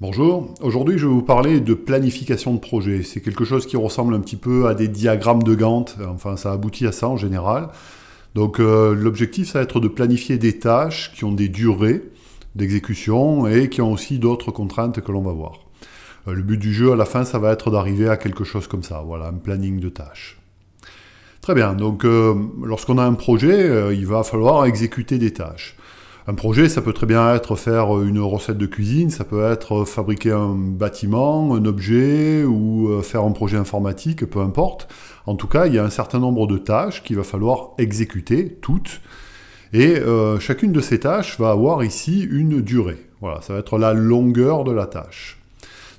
Bonjour, aujourd'hui je vais vous parler de planification de projet. C'est quelque chose qui ressemble un petit peu à des diagrammes de Gantt, enfin ça aboutit à ça en général. Donc l'objectif ça va être de planifier des tâches qui ont des durées d'exécution et qui ont aussi d'autres contraintes que l'on va voir. Le but du jeu à la fin ça va être d'arriver à quelque chose comme ça, voilà, un planning de tâches. Très bien, donc lorsqu'on a un projet, il va falloir exécuter des tâches. Un projet, ça peut très bien être faire une recette de cuisine, ça peut être fabriquer un bâtiment, un objet, ou faire un projet informatique, peu importe. En tout cas, il y a un certain nombre de tâches qu'il va falloir exécuter, toutes. Et chacune de ces tâches va avoir ici une durée. Voilà, ça va être la longueur de la tâche.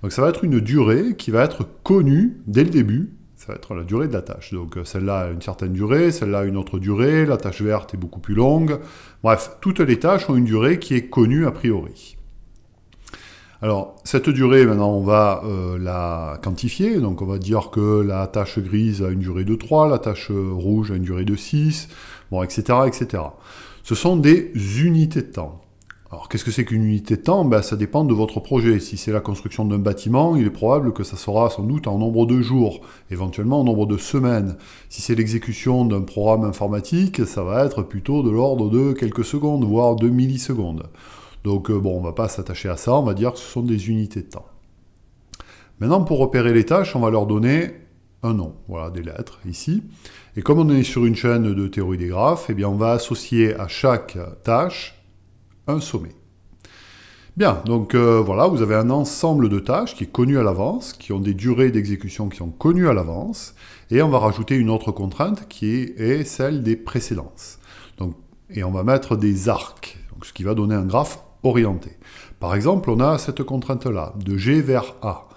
Donc ça va être une durée qui va être connue dès le début. Ça va être la durée de la tâche. Donc celle-là a une certaine durée, celle-là a une autre durée, la tâche verte est beaucoup plus longue. Bref, toutes les tâches ont une durée qui est connue a priori. Alors, cette durée, maintenant, on va la quantifier. Donc on va dire que la tâche grise a une durée de 3, la tâche rouge a une durée de 6, bon, etc., etc. Ce sont des unités de temps. Alors, qu'est-ce que c'est qu'une unité de temps? Ben, ça dépend de votre projet. Si c'est la construction d'un bâtiment, il est probable que ça sera sans doute en nombre de jours, éventuellement en nombre de semaines. Si c'est l'exécution d'un programme informatique, ça va être plutôt de l'ordre de quelques secondes, voire de millisecondes. Donc, bon, on ne va pas s'attacher à ça, on va dire que ce sont des unités de temps. Maintenant, pour repérer les tâches, on va leur donner un nom, voilà, des lettres, ici. Et comme on est sur une chaîne de théorie des graphes, eh bien, on va associer à chaque tâche un sommet. Bien, donc voilà, vous avez un ensemble de tâches qui est connu à l'avance, qui ont des durées d'exécution qui sont connues à l'avance, et on va rajouter une autre contrainte qui est celle des précédences. Donc, et on va mettre des arcs, donc, ce qui va donner un graphe orienté. Par exemple, on a cette contrainte-là, de G vers A.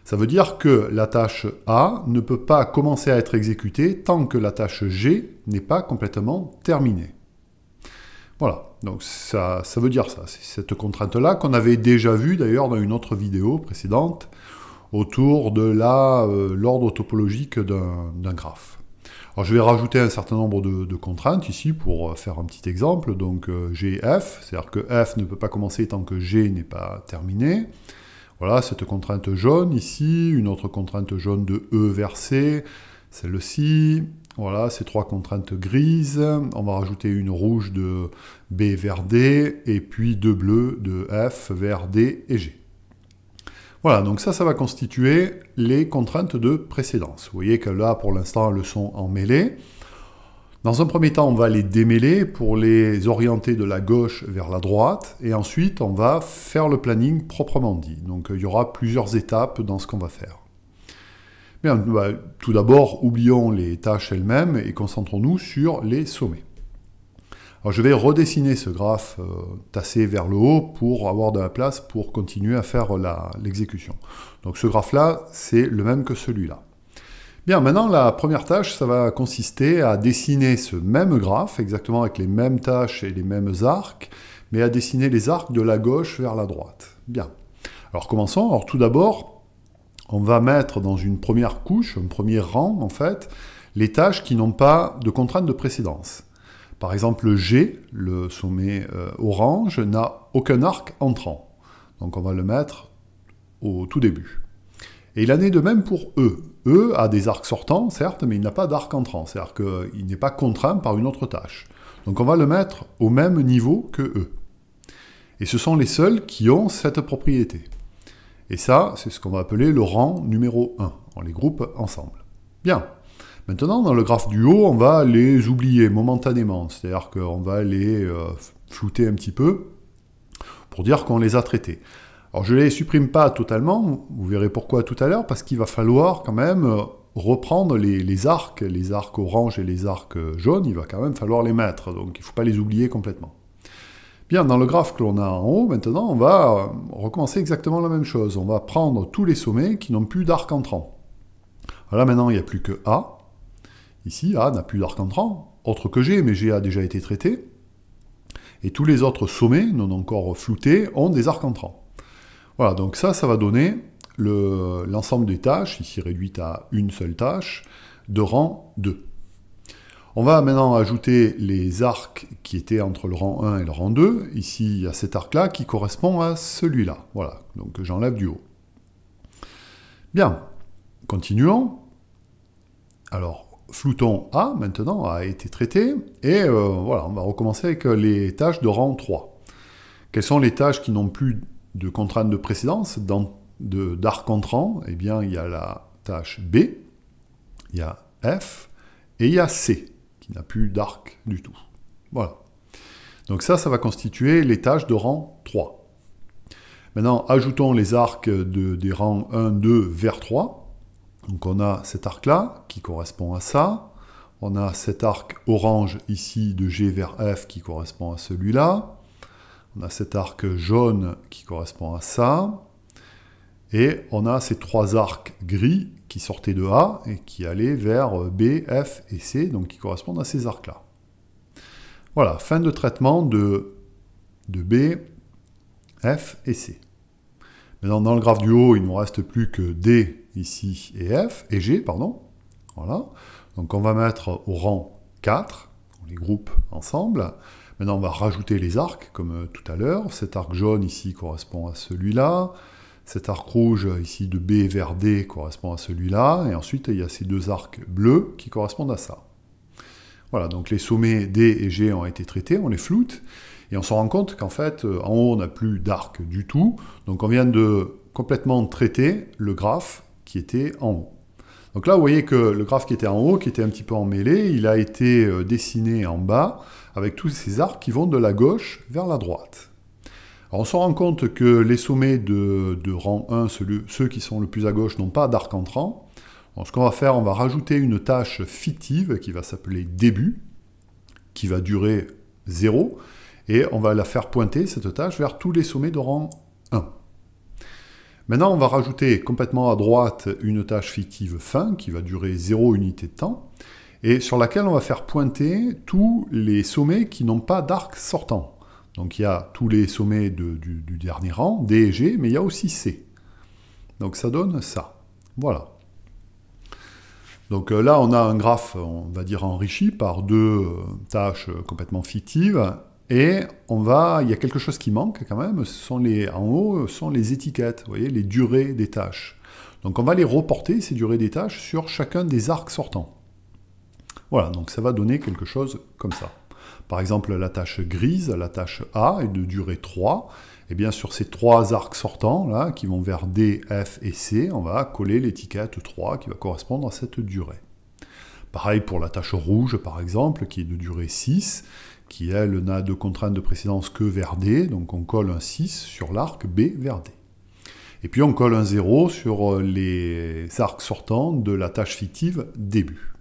Ça veut dire que la tâche A ne peut pas commencer à être exécutée tant que la tâche G n'est pas complètement terminée. Voilà, donc ça veut dire ça. C'est cette contrainte-là qu'on avait déjà vue d'ailleurs dans une autre vidéo précédente autour de l'ordre topologique d'un graphe. Alors je vais rajouter un certain nombre de contraintes ici pour faire un petit exemple. Donc G, F, c'est-à-dire que F ne peut pas commencer tant que G n'est pas terminé. Voilà, cette contrainte jaune ici, une autre contrainte jaune de E vers C, celle-ci. Voilà, ces trois contraintes grises. On va rajouter une rouge de B vers D, et puis deux bleus de F vers D et G. Voilà, donc ça va constituer les contraintes de précédence. Vous voyez que là, pour l'instant, elles sont emmêlées. Dans un premier temps, on va les démêler pour les orienter de la gauche vers la droite, et ensuite, on va faire le planning proprement dit. Donc, il y aura plusieurs étapes dans ce qu'on va faire. Bien, bah, tout d'abord, oublions les tâches elles-mêmes et concentrons-nous sur les sommets. Alors, je vais redessiner ce graphe tassé vers le haut pour avoir de la place pour continuer à faire l'exécution. Donc ce graphe-là, c'est le même que celui-là. Bien, maintenant, la première tâche, ça va consister à dessiner ce même graphe, exactement avec les mêmes tâches et les mêmes arcs, mais à dessiner les arcs de la gauche vers la droite. Bien. Alors commençons. Alors tout d'abord, on va mettre dans une première couche, un premier rang en fait, les tâches qui n'ont pas de contrainte de précédence. Par exemple, G, le sommet orange, n'a aucun arc entrant. Donc on va le mettre au tout début. Et il en est de même pour E. E a des arcs sortants, certes, mais il n'a pas d'arc entrant. C'est-à-dire qu'il n'est pas contraint par une autre tâche. Donc on va le mettre au même niveau que E. Et ce sont les seuls qui ont cette propriété. Et ça, c'est ce qu'on va appeler le rang numéro 1. On les groupe ensemble. Bien. Maintenant, dans le graphe du haut, on va les oublier momentanément. C'est-à-dire qu'on va les flouter un petit peu pour dire qu'on les a traités. Alors, je ne les supprime pas totalement. Vous verrez pourquoi tout à l'heure, parce qu'il va falloir quand même reprendre les arcs orange et les arcs jaunes. Il va quand même falloir les mettre. Donc, il ne faut pas les oublier complètement. Bien, dans le graphe que l'on a en haut, maintenant, on va recommencer exactement la même chose. On va prendre tous les sommets qui n'ont plus d'arc entrant. Là, maintenant, il n'y a plus que A. Ici, A n'a plus d'arc entrant, autre que G, mais G a déjà été traité. Et tous les autres sommets, non encore floutés, ont des arcs entrants. Voilà, donc ça va donner l'ensemble des tâches, ici réduite à une seule tâche, de rang 2. On va maintenant ajouter les arcs qui étaient entre le rang 1 et le rang 2. Ici, il y a cet arc-là qui correspond à celui-là. Voilà, donc j'enlève du haut. Bien, continuons. Alors, flouton A, maintenant, a été traité. Et voilà, on va recommencer avec les tâches de rang 3. Quelles sont les tâches qui n'ont plus de contrainte de précédence d'arc entrant? Eh bien, il y a la tâche B, il y a F, et il y a C, qui n'a plus d'arc du tout. Voilà. Donc ça va constituer les tâches de rang 3. Maintenant, ajoutons les arcs des rangs 1, 2 vers 3. Donc on a cet arc-là, qui correspond à ça. On a cet arc orange ici de G vers F, qui correspond à celui-là. On a cet arc jaune qui correspond à ça. Et on a ces trois arcs gris qui sortaient de A et qui allaient vers B, F et C, donc qui correspondent à ces arcs-là. Voilà, fin de traitement de B, F et C. Maintenant, dans le graphe du haut, il ne nous reste plus que D ici et G, pardon. Voilà. Donc on va mettre au rang 4, on les groupe ensemble. Maintenant, on va rajouter les arcs, comme tout à l'heure. Cet arc jaune ici correspond à celui-là. Cet arc rouge ici de B vers D correspond à celui-là. Et ensuite, il y a ces deux arcs bleus qui correspondent à ça. Voilà, donc les sommets D et G ont été traités, on les floute. Et on se rend compte qu'en fait, en haut, on n'a plus d'arc du tout. Donc on vient de complètement traiter le graphe qui était en haut. Donc là, vous voyez que le graphe qui était en haut, qui était un petit peu emmêlé, il a été dessiné en bas, avec tous ces arcs qui vont de la gauche vers la droite. Alors on se rend compte que les sommets de rang 1, ceux qui sont le plus à gauche, n'ont pas d'arc entrant. Donc ce qu'on va faire, on va rajouter une tâche fictive qui va s'appeler début, qui va durer 0, et on va la faire pointer, cette tâche, vers tous les sommets de rang 1. Maintenant, on va rajouter complètement à droite une tâche fictive fin, qui va durer 0 unité de temps, et sur laquelle on va faire pointer tous les sommets qui n'ont pas d'arc sortant. Donc il y a tous les sommets du dernier rang, D et G, mais il y a aussi C. Donc ça donne ça. Voilà. Donc là, on a un graphe, on va dire, enrichi par deux tâches complètement fictives. Et il y a quelque chose qui manque quand même, en haut, ce sont les étiquettes, vous voyez, les durées des tâches. Donc on va les reporter, ces durées des tâches, sur chacun des arcs sortants. Voilà, donc ça va donner quelque chose comme ça. Par exemple, la tâche grise, la tâche A, est de durée 3. Et bien sur ces trois arcs sortants, là, qui vont vers D, F et C, on va coller l'étiquette 3 qui va correspondre à cette durée. Pareil pour la tâche rouge, par exemple, qui est de durée 6, qui, elle, n'a de contrainte de précédence que vers D, donc on colle un 6 sur l'arc B vers D. Et puis on colle un 0 sur les arcs sortants de la tâche fictive début.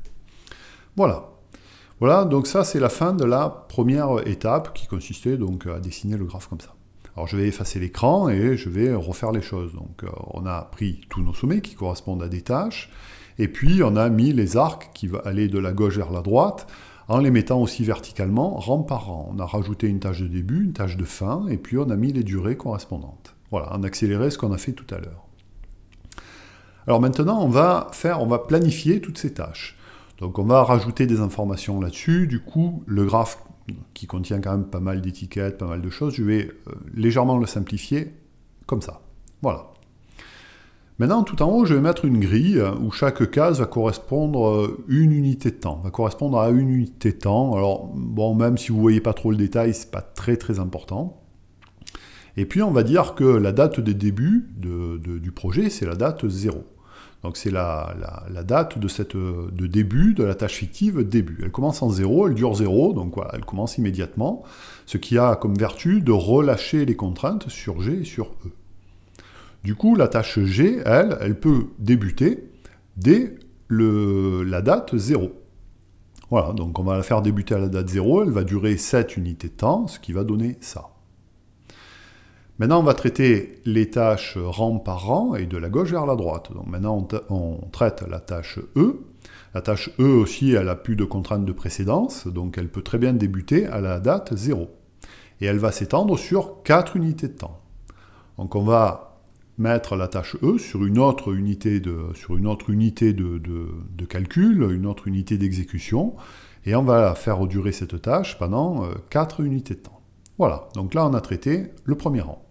Voilà. Voilà, donc ça c'est la fin de la première étape qui consistait donc à dessiner le graphe comme ça. Alors je vais effacer l'écran et je vais refaire les choses. Donc on a pris tous nos sommets qui correspondent à des tâches, et puis on a mis les arcs qui vont aller de la gauche vers la droite, en les mettant aussi verticalement, rang par rang. On a rajouté une tâche de début, une tâche de fin, et puis on a mis les durées correspondantes. Voilà, on a accéléré ce qu'on a fait tout à l'heure. Alors maintenant, on va planifier toutes ces tâches. Donc on va rajouter des informations là-dessus. Du coup, le graphe qui contient quand même pas mal d'étiquettes, pas mal de choses, je vais légèrement le simplifier comme ça. Voilà. Maintenant, tout en haut, je vais mettre une grille où chaque case va correspondre à une unité de temps. Va correspondre à une unité de temps. Alors, bon, même si vous ne voyez pas trop le détail, ce n'est pas très très important. Et puis, on va dire que la date de début du projet, c'est la date 0. Donc, c'est la date de début de la tâche fictive début. Elle commence en 0, elle dure 0, donc voilà, elle commence immédiatement, ce qui a comme vertu de relâcher les contraintes sur G et sur E. Du coup, la tâche G, elle peut débuter dès la date 0. Voilà, donc on va la faire débuter à la date 0, elle va durer 7 unités de temps, ce qui va donner ça. Maintenant, on va traiter les tâches rang par rang et de la gauche vers la droite. Donc maintenant, on traite la tâche E. La tâche E aussi, elle n'a plus de contrainte de précédence, donc elle peut très bien débuter à la date 0. Et elle va s'étendre sur 4 unités de temps. Donc on va mettre la tâche E sur une autre unité de calcul, une autre unité d'exécution, Et on va faire durer cette tâche pendant 4 unités de temps. Voilà, donc là on a traité le premier rang.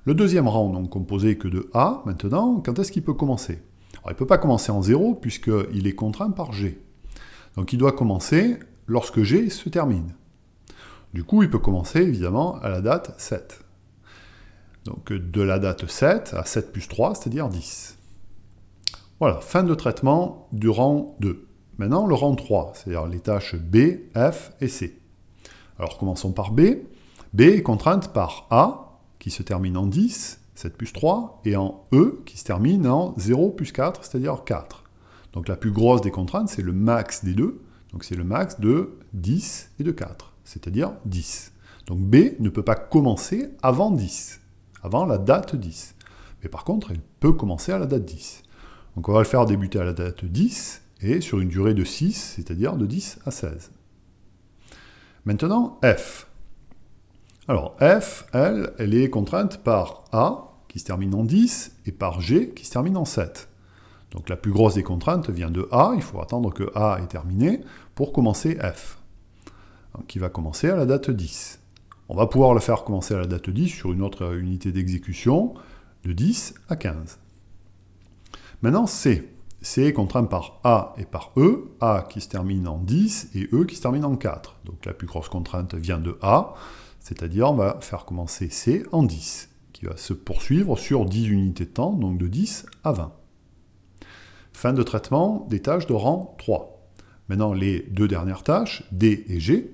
Le deuxième rang, donc composé que de A, maintenant, quand est-ce qu'il peut commencer? Alors, il ne peut pas commencer en 0 puisqu'il est contraint par G. Donc il doit commencer lorsque G se termine. Du coup, il peut commencer évidemment à la date 7. Donc de la date 7 à 7 plus 3, c'est-à-dire 10. Voilà, fin de traitement du rang 2. Maintenant, le rang 3, c'est-à-dire les tâches B, F et C. Alors commençons par B. B est contrainte par A, qui se termine en 10, 7 plus 3, et en E, qui se termine en 0 plus 4, c'est-à-dire 4. Donc la plus grosse des contraintes, c'est le max des deux, donc c'est le max de 10 et de 4, c'est-à-dire 10. Donc B ne peut pas commencer avant 10, avant la date 10. Mais par contre, elle peut commencer à la date 10. Donc on va le faire débuter à la date 10, et sur une durée de 6, c'est-à-dire de 10 à 16. Maintenant, F. Alors, F, elle est contrainte par A, qui se termine en 10, et par G, qui se termine en 7. Donc la plus grosse des contraintes vient de A, il faut attendre que A est terminé pour commencer F, donc, qui va commencer à la date 10. On va pouvoir le faire commencer à la date 10 sur une autre unité d'exécution, de 10 à 15. Maintenant, C. C est contraint par A et par E, A qui se termine en 10 et E qui se termine en 4. Donc la plus grosse contrainte vient de A, c'est-à-dire on va faire commencer C en 10, qui va se poursuivre sur 10 unités de temps, donc de 10 à 20. Fin de traitement des tâches de rang 3. Maintenant, les deux dernières tâches, D et G.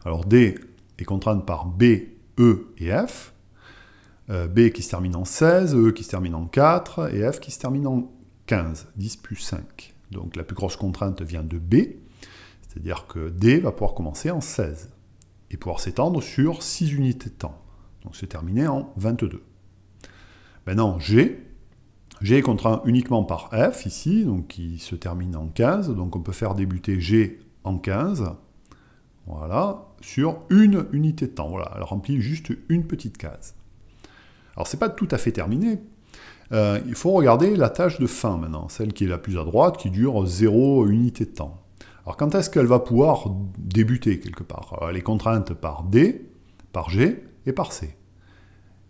Alors D est contrainte par B, E et F. B qui se termine en 16, E qui se termine en 4, et F qui se termine en 15, 10 plus 5. Donc la plus grosse contrainte vient de B, c'est-à-dire que D va pouvoir commencer en 16, et pouvoir s'étendre sur 6 unités de temps, donc se terminer en 22. Maintenant G est contraint uniquement par F, ici, donc qui se termine en 15, donc on peut faire débuter G en 15, voilà, sur une unité de temps, voilà, elle remplit juste une petite case. Alors c'est pas tout à fait terminé, il faut regarder la tâche de fin maintenant, celle qui est la plus à droite, qui dure 0 unité de temps. Alors quand est-ce qu'elle va pouvoir débuter quelque part? Alors, elle est contrainte par D, par G et par C.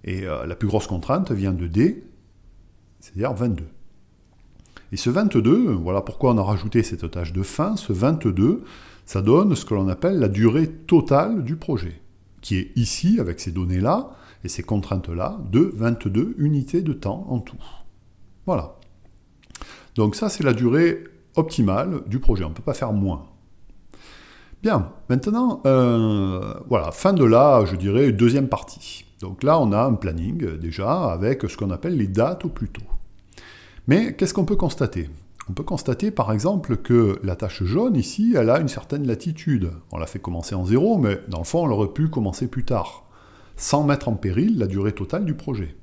Et la plus grosse contrainte vient de D, c'est-à-dire 22. Et ce 22, voilà pourquoi on a rajouté cette tâche de fin, ce 22, ça donne ce que l'on appelle la durée totale du projet, qui est ici, avec ces données-là, et ces contraintes-là, de 22 unités de temps en tout. Voilà. Donc ça, c'est la durée optimale du projet, on ne peut pas faire moins. Bien, maintenant, voilà, fin de là, je dirais, deuxième partie. Donc là, on a un planning, déjà, avec ce qu'on appelle les dates au plus tôt. Mais qu'est-ce qu'on peut constater? On peut constater, par exemple, que la tâche jaune, ici, elle a une certaine latitude. On l'a fait commencer en 0, mais dans le fond, on aurait pu commencer plus tard, sans mettre en péril la durée totale du projet.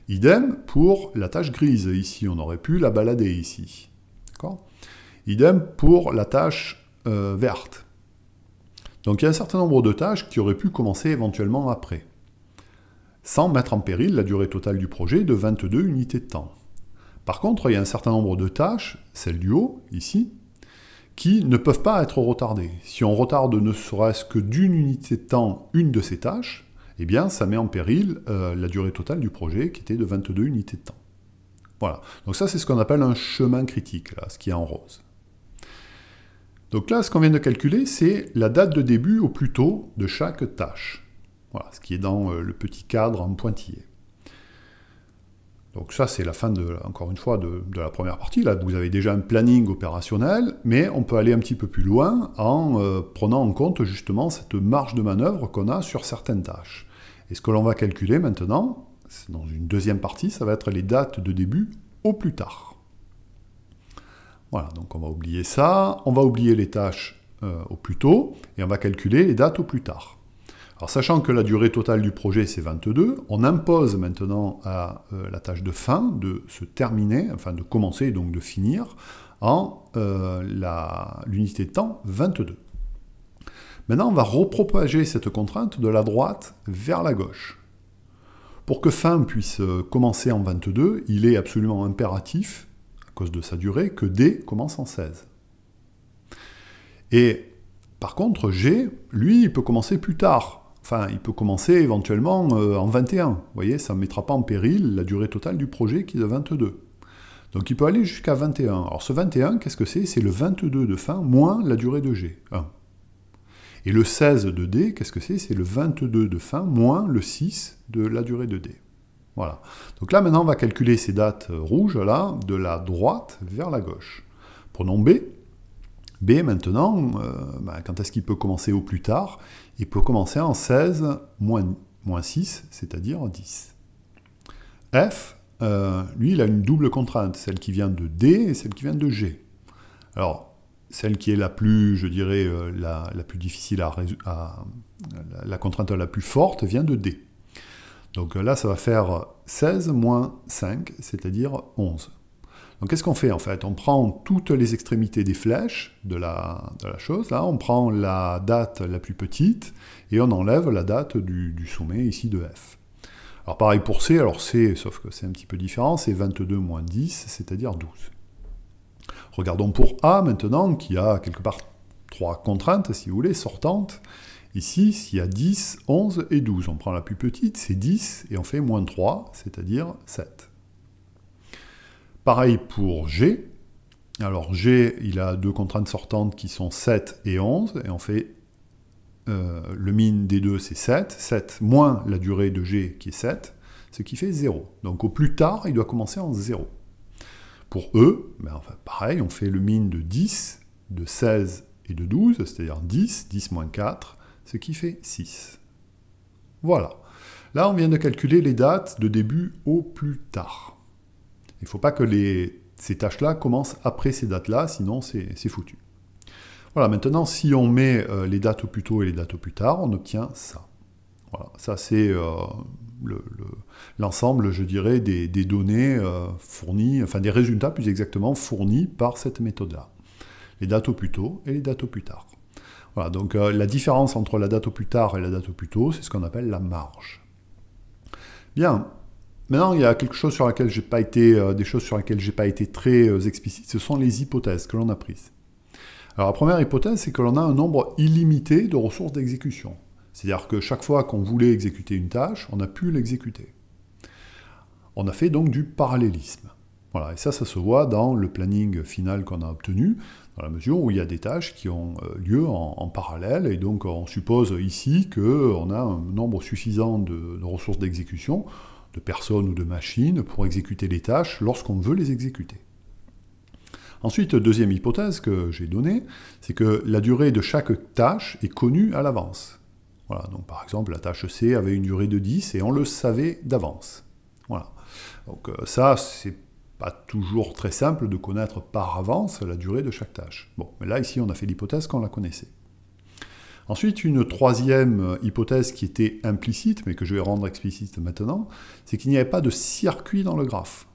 Idem pour la tâche grise, ici, on aurait pu la balader, ici. Idem pour la tâche verte. Donc il y a un certain nombre de tâches qui auraient pu commencer éventuellement après, sans mettre en péril la durée totale du projet de 22 unités de temps. Par contre, il y a un certain nombre de tâches, celles du haut, ici, qui ne peuvent pas être retardées. Si on retarde ne serait-ce que d'une unité de temps une de ces tâches, eh bien ça met en péril la durée totale du projet, qui était de 22 unités de temps. Voilà, donc ça c'est ce qu'on appelle un chemin critique, là, ce qui est en rose. Donc là, ce qu'on vient de calculer, c'est la date de début au plus tôt de chaque tâche. Voilà, ce qui est dans le petit cadre en pointillé. Donc ça, c'est la fin, encore une fois, de la première partie. Là, vous avez déjà un planning opérationnel, mais on peut aller un petit peu plus loin en prenant en compte justement cette marge de manœuvre qu'on a sur certaines tâches. Et ce que l'on va calculer maintenant, dans une deuxième partie, ça va être les dates de début au plus tard. Voilà, donc on va oublier ça, on va oublier les tâches au plus tôt, et on va calculer les dates au plus tard. Alors sachant que la durée totale du projet c'est 22, on impose maintenant à la tâche de fin de se terminer, enfin de commencer et donc de finir, en l'unité de temps 22. Maintenant on va repropager cette contrainte de la droite vers la gauche. Pour que fin puisse commencer en 22, il est absolument impératif, à cause de sa durée, que D commence en 16. Et par contre, G, lui, il peut commencer plus tard. Enfin, il peut commencer éventuellement en 21. Vous voyez, ça ne mettra pas en péril la durée totale du projet qui est de 22. Donc il peut aller jusqu'à 21. Alors ce 21, qu'est-ce que c'est? C'est le 22 de fin moins la durée de G, 1. Et le 16 de D, qu'est-ce que c'est? C'est le 22 de fin moins le 6 de la durée de D. Voilà. Donc là, maintenant, on va calculer ces dates rouges, là, de la droite vers la gauche. Prenons B. B, maintenant, quand est-ce qu'il peut commencer au plus tard? Il peut commencer en 16 moins 6, c'est-à-dire en 10. F, lui, il a une double contrainte, celle qui vient de D et celle qui vient de G. Alors, celle qui est la plus, je dirais, la plus difficile la contrainte la plus forte vient de D. Donc là, ça va faire 16 moins 5, c'est-à-dire 11. Donc qu'est-ce qu'on fait en fait? On prend toutes les extrémités des flèches de la chose, là, on prend la date la plus petite, et on enlève la date du sommet ici de F. Alors pareil pour C, alors C, sauf que c'est un petit peu différent, c'est 22 moins 10, c'est-à-dire 12. Regardons pour A maintenant, qui a quelque part 3 contraintes, si vous voulez, sortantes. Ici, il y a 10, 11 et 12. On prend la plus petite, c'est 10, et on fait moins 3, c'est-à-dire 7. Pareil pour G. Alors G, il a 2 contraintes sortantes qui sont 7 et 11, et on fait le min des deux, c'est 7. 7 moins la durée de G qui est 7, ce qui fait 0. Donc au plus tard, il doit commencer en 0. Pour E, enfin, pareil, on fait le min de 10, de 16 et de 12, c'est-à-dire 10, 10 moins 4, ce qui fait 6. Voilà. Là, on vient de calculer les dates de début au plus tard. Il ne faut pas que ces tâches-là commencent après ces dates-là, sinon c'est foutu. Voilà, maintenant, si on met les dates au plus tôt et les dates au plus tard, on obtient ça. Voilà, ça c'est l'ensemble, je dirais, des données fournies, enfin des résultats plus exactement fournis par cette méthode-là. Les dates au plus tôt et les dates au plus tard. Voilà, donc la différence entre la date au plus tard et la date au plus tôt, c'est ce qu'on appelle la marge. Bien, maintenant il y a quelque chose sur laquelle j'ai pas été, des choses sur lesquelles j'ai pas été très explicite, ce sont les hypothèses que l'on a prises. Alors la première hypothèse, c'est que l'on a un nombre illimité de ressources d'exécution. C'est-à-dire que chaque fois qu'on voulait exécuter une tâche, on a pu l'exécuter. On a fait donc du parallélisme. Voilà, et ça se voit dans le planning final qu'on a obtenu, dans la mesure où il y a des tâches qui ont lieu en parallèle, et donc on suppose ici qu'on a un nombre suffisant de ressources d'exécution, de personnes ou de machines, pour exécuter les tâches lorsqu'on veut les exécuter. Ensuite, deuxième hypothèse que j'ai donnée, c'est que la durée de chaque tâche est connue à l'avance. Voilà, donc par exemple, la tâche C avait une durée de 10 et on le savait d'avance. Voilà. Donc ça, c'est pas toujours très simple de connaître par avance la durée de chaque tâche. Bon, mais là, ici, on a fait l'hypothèse qu'on la connaissait. Ensuite, une troisième hypothèse qui était implicite, mais que je vais rendre explicite maintenant, c'est qu'il n'y avait pas de circuit dans le graphe.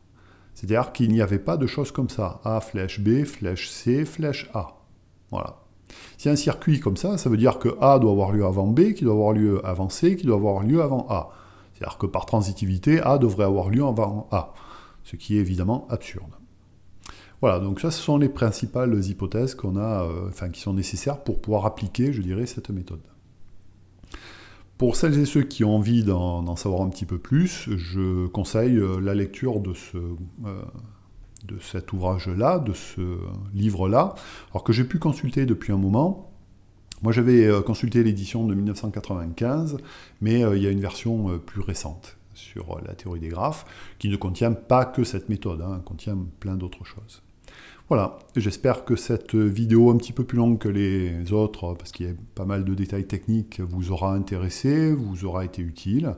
C'est-à-dire qu'il n'y avait pas de choses comme ça. A, flèche B, flèche C, flèche A. Voilà. S'il y a un circuit comme ça, ça veut dire que A doit avoir lieu avant B, qui doit avoir lieu avant C, qui doit avoir lieu avant A. C'est-à-dire que par transitivité, A devrait avoir lieu avant A. Ce qui est évidemment absurde. Voilà, donc ça, ce sont les principales hypothèses qu'on a, qui sont nécessaires pour pouvoir appliquer, je dirais, cette méthode. Pour celles et ceux qui ont envie d'en savoir un petit peu plus, je conseille la lecture de cet ouvrage-là, de ce livre-là, alors que j'ai pu consulter depuis un moment. Moi, j'avais consulté l'édition de 1995, mais il y a une version plus récente sur la théorie des graphes, qui ne contient pas que cette méthode, hein, contient plein d'autres choses. Voilà, j'espère que cette vidéo un petit peu plus longue que les autres, parce qu'il y a pas mal de détails techniques, vous aura intéressé, vous aura été utile,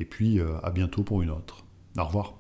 et puis à bientôt pour une autre. Au revoir.